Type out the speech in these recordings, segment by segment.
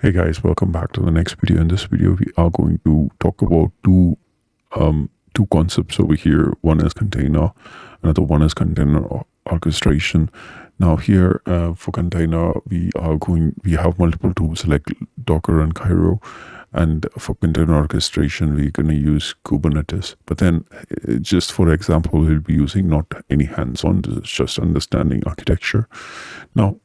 Hey guys, welcome back to the next video. In this video, we are going to talk about two concepts over here. One is container, another one is container orchestration. Now here for container, we have multiple tools like Docker and Cairo, and for container orchestration, we're going to use Kubernetes. But then, just for example, we'll be using not any hands-on, just understanding architecture. Now,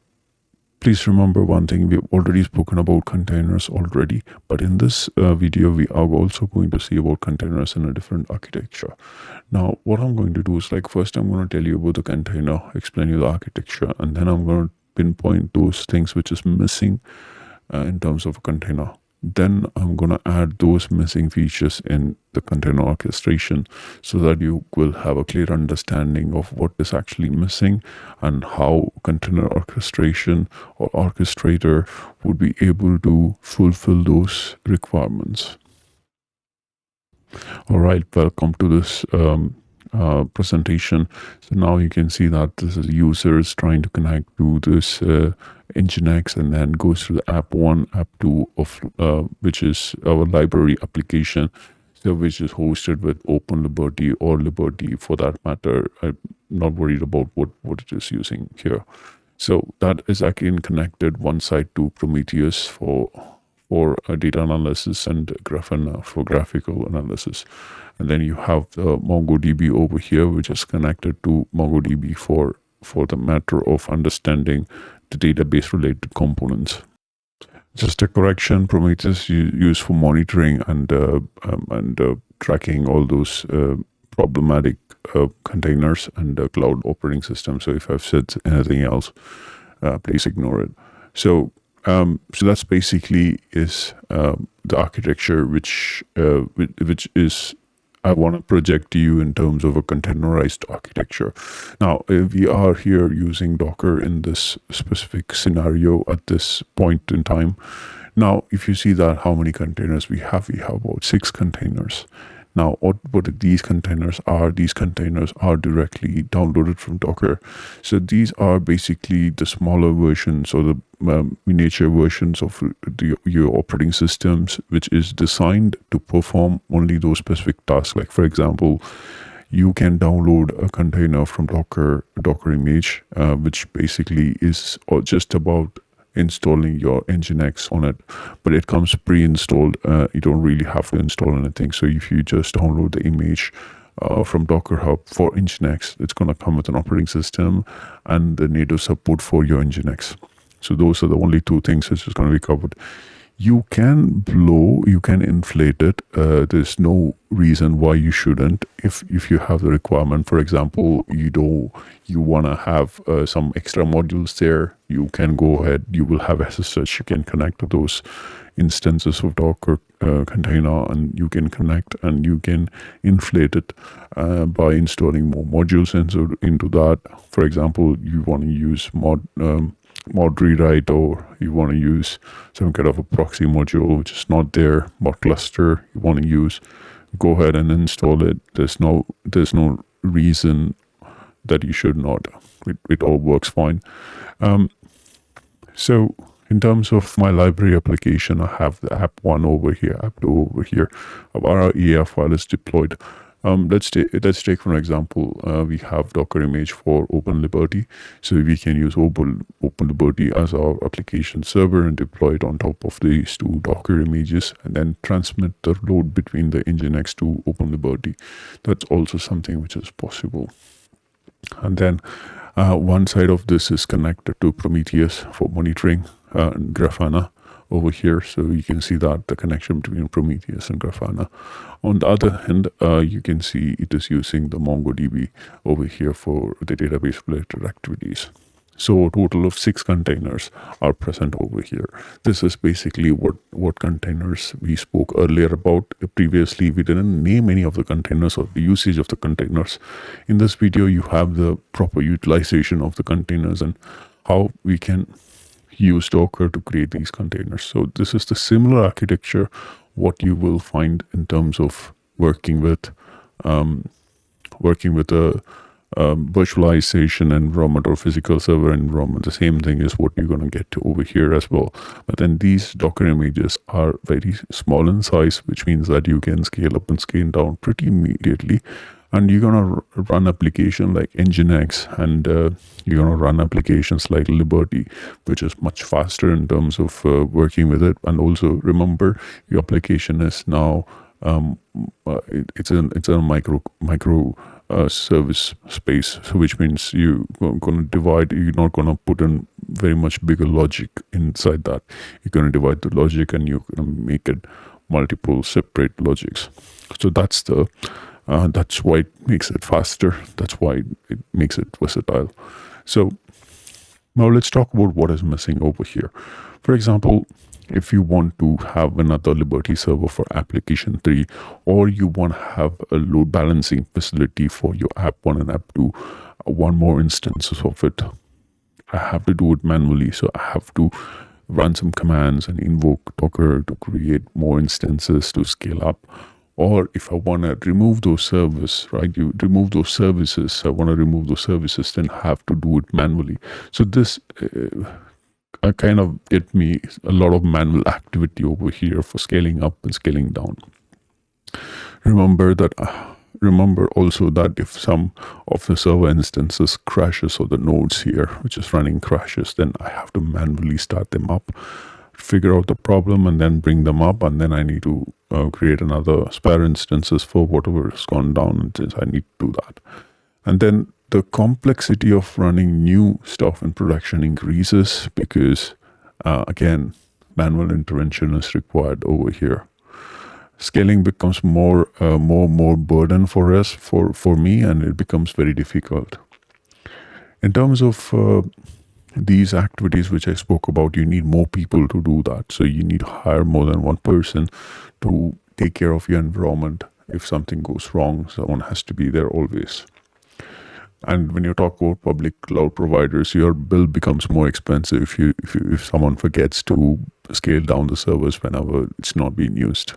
please remember one thing, we've already spoken about containers already, but in this video, we are also going to see about containers in a different architecture. Now, what I'm going to do is first I'm going to tell you about the container, explain you the architecture, and then I'm going to pinpoint those things which is missing in terms of a container. Then I'm going to add those missing features in the container orchestration so that you will have a clear understanding of what is actually missing and how container orchestration or Ochestrator would be able to fulfill those requirements. All right, welcome to this presentation. So now you can see that this is users trying to connect to this Nginx and then goes to the app 1, app 2 of which is our library application, so which is hosted with Open Liberty or Liberty for that matter. I'm not worried about what it is using here. So that is again connected one side to Prometheus for data analysis and Grafana for graphical analysis. And then you have the MongoDB over here, which is connected to MongoDB for the matter of understanding the database related components. Just a correction, Prometheus you use for monitoring and tracking all those problematic containers and cloud operating system. So if I've said anything else, please ignore it. So that's basically is the architecture which is I want to project to you in terms of a containerized architecture. Now, we are here using Docker in this specific scenario at this point in time. Now, if you see that how many containers we have about 6 containers. Now, what these containers are directly downloaded from Docker. So these are basically the smaller versions or the miniature versions of your operating systems, which is designed to perform only those specific tasks. Like, for example, you can download a container from Docker image, which basically is just about installing your Nginx on it, but it comes pre-installed. You don't really have to install anything. So if you just download the image from Docker Hub for Nginx, it's going to come with an operating system and the native support for your Nginx. So those are the only 2 things which is going to be covered. You can inflate it. There's no reason why you shouldn't. If you have the requirement, for example, you want to have some extra modules there, you can go ahead. You will have SSH. You can connect to those instances of Docker container, and you can connect and you can inflate it by installing more modules into that. For example, you want to use mod rewrite, or you want to use some kind of a proxy module which is not there, mod cluster you want to use, go ahead and install it. There's no reason that you should not. It all works fine. So in terms of my library application, I have the app 1 over here, app 2 over here. Our EAF file is deployed. Let's take for example, we have Docker image for Open Liberty. So we can use Open Liberty as our application server and deploy it on top of these 2 Docker images and then transmit the load between the Nginx to Open Liberty. That's also something which is possible. And then one side of this is connected to Prometheus for monitoring and Grafana over here. So you can see that the connection between Prometheus and Grafana. On the other hand, you can see it is using the MongoDB over here for the database related activities. So a total of 6 containers are present over here. This is basically what containers we spoke earlier about. Previously, we didn't name any of the containers or the usage of the containers. In this video, you have the proper utilization of the containers and how we can use Docker to create these containers. So this is the similar architecture what you will find in terms of working with a virtualization environment or physical server environment. The same thing is what you're going to get to over here as well. But then these Docker images are very small in size, which means that you can scale up and scale down pretty immediately. And you're going to run application like Nginx, and you're going to run applications like Liberty, which is much faster in terms of working with it. And also remember, your application is now it's a micro service space, so which means you're going to divide. You're not going to put in very much bigger logic inside that. You're going to divide the logic, and you're going to make it multiple separate logics. So that's the that's why it makes it faster. That's why it makes it versatile. So now let's talk about what is missing over here. For example, if you want to have another Liberty server for application 3, or you want to have a load balancing facility for your app 1 and app 2, one more instances of it, I have to do it manually. So I have to run some commands and invoke Docker to create more instances to scale up. Or if I want to remove those servers, right? You remove those services. I want to remove those services, then I have to do it manually. So this kind of get me a lot of manual activity over here for scaling up and scaling down. Remember also that if some of the server instances crashes, or the nodes here which is running crashes, then I have to manually start them up, figure out the problem, and then bring them up, and then I need to create another spare instances for whatever has gone down, and since I need to do that. And then the complexity of running new stuff in production increases because again, manual intervention is required over here. Scaling becomes more burden for us, for me, and it becomes very difficult. In terms of these activities which I spoke about, you need more people to do that. So you need to hire more than one person to take care of your environment. If something goes wrong, someone has to be there always. And when you talk about public cloud providers, your bill becomes more expensive if someone forgets to scale down the servers whenever it's not being used,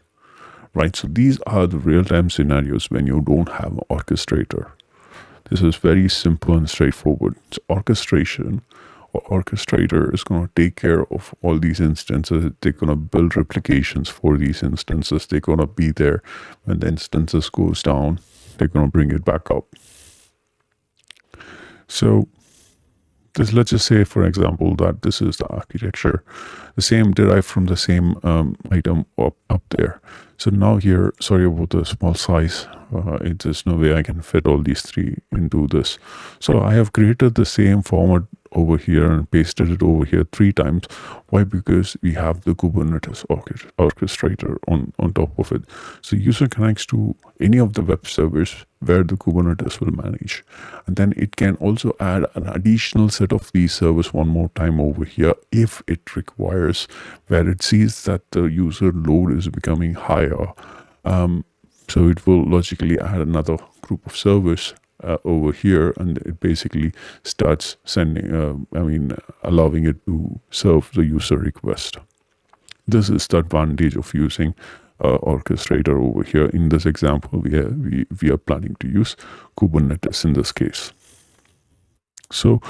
right? So these are the real-time scenarios when you don't have an orchestrator. This is very simple and straightforward. So orchestration or Ochestrator is going to take care of all these instances. They're going to build replications for these instances. They're going to be there when the instances goes down. They're going to bring it back up. So this, let's just say, for example, that this is the architecture, the same derived from the same item up there. So now here, sorry about the small size. There's no way I can fit all these three into this. So I have created the same format over here and pasted it over here 3 times. Why? Because we have the Kubernetes orchestrator on top of it. So user connects to any of the web servers where the Kubernetes will manage. And then it can also add an additional set of these servers one more time over here if it requires, where it sees that the user load is becoming higher. So it will logically add another group of servers over here, and it basically starts sending, allowing it to serve the user request. This is the advantage of using Orchestrator over here. In this example, we are planning to use Kubernetes in this case. So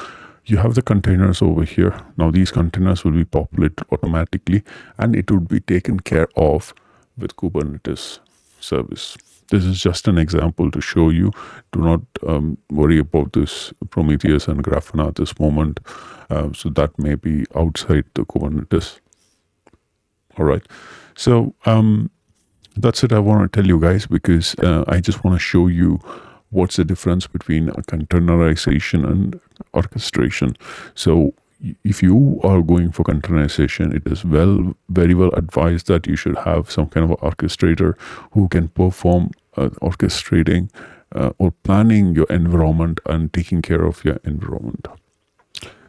you have the containers over here. Now these containers will be populated automatically, and it would be taken care of with Kubernetes service. This is just an example to show you. Do not worry about this Prometheus and Grafana at this moment. So that may be outside the Kubernetes. All right. So that's it I want to tell you guys, because I just want to show you what's the difference between a containerization and orchestration. So if you are going for containerization, it is very well advised that you should have some kind of orchestrator who can perform orchestrating or planning your environment and taking care of your environment.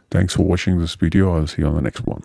Thanks for watching this video. I'll see you on the next one.